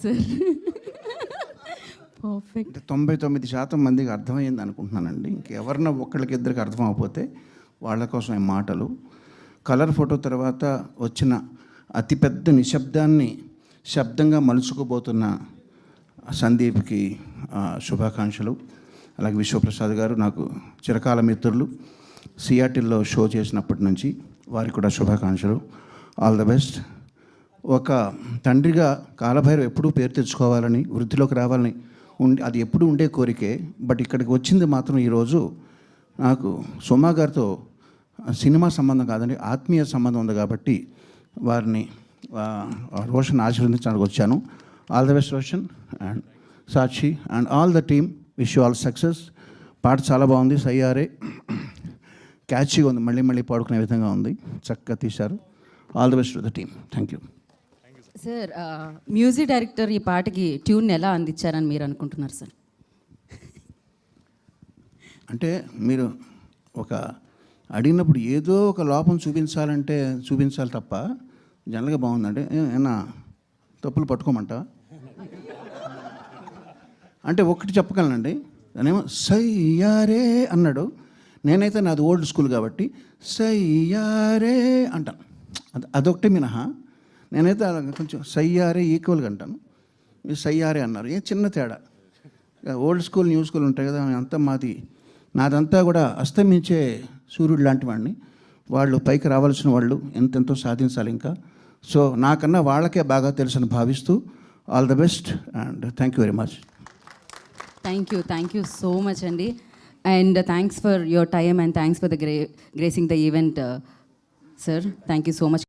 Sir. Perfect. 99% మందికి అర్థమైంది అనుకుంటున్నానండి. ఇంకెవరన్నా ఒక్కళ్ళకిద్దరికి అర్థం అవ్వకపోతే వాళ్ళ కోసం ఈ మాటలు. కలర్ ఫోటో తర్వాత వచ్చిన అతిపెద్ద నిశ్శబ్దాన్ని శబ్దంగా మలుచుకోబోతున్న సందీప్కి శుభాకాంక్షలు. అలాగే విశ్వప్రసాద్ గారు నాకు చిరకాల మిత్రులు, సియాటిల్లో షో చేసినప్పటి నుంచి వారికి కూడా శుభాకాంక్షలు. All the best. ఒక తండ్రిగా కాలభైరవ్ ఎప్పుడూ పేరు తెచ్చుకోవాలని, వృద్ధిలోకి రావాలని అది ఎప్పుడు ఉండే కోరికే. బట్ ఇక్కడికి వచ్చింది మాత్రం ఈరోజు నాకు సుమా గారితో సినిమా సంబంధం కాదండి, ఆత్మీయ సంబంధం ఉంది కాబట్టి వారిని రోషన్ ఆశీర్వదించడానికి వచ్చాను. All the best Roshan and Sakshi and all the team. Wish you all success. పాట చాలా బాగుంది, సయ్యారే క్యాచీగా ఉంది, మళ్ళీ మళ్ళీ పాడుకునే విధంగా ఉంది, చక్కగా తీశారు. All the best to the team. Thank you sir. Music director ఈ పాటకి ట్యూన్ ఎలా అందించారని మీరు అనుకుంటున్నారు సార్? అంటే మీరు ఒక అడిగినప్పుడు ఏదో ఒక లోపం చూపించాలి తప్ప జనరల్గా బాగుందంటే ఏమన్నా తప్పులు పట్టుకోమంటా అంటే ఒకటి చెప్పగలనండి. దానేమో సయ్యారే అన్నాడు, నేనైతే నాది ఓల్డ్ స్కూల్ కాబట్టి సయ్యారే అంటాను. అదొకటి మినహా నేనైతే కొంచెం సయ్యారే ఈక్వల్గా అంటాను. మీరు సయ్యారే అన్నారు, ఏ చిన్న తేడా. ఓల్డ్ స్కూల్ న్యూ స్కూల్ ఉంటాయి కదా, అంతా నాదంతా కూడా అస్తమించే సూర్యుడు లాంటి వాడిని. వాళ్ళు పైకి రావాల్సిన వాళ్ళు ఎంతెంతో సాధించాలి ఇంకా. సో నాకన్నా వాళ్ళకే బాగా తెలుసని భావిస్తూ all the best and thank you very much. Thank you so much అండి. And thanks for your time and thanks for the gracing the event sir. Thank you so much.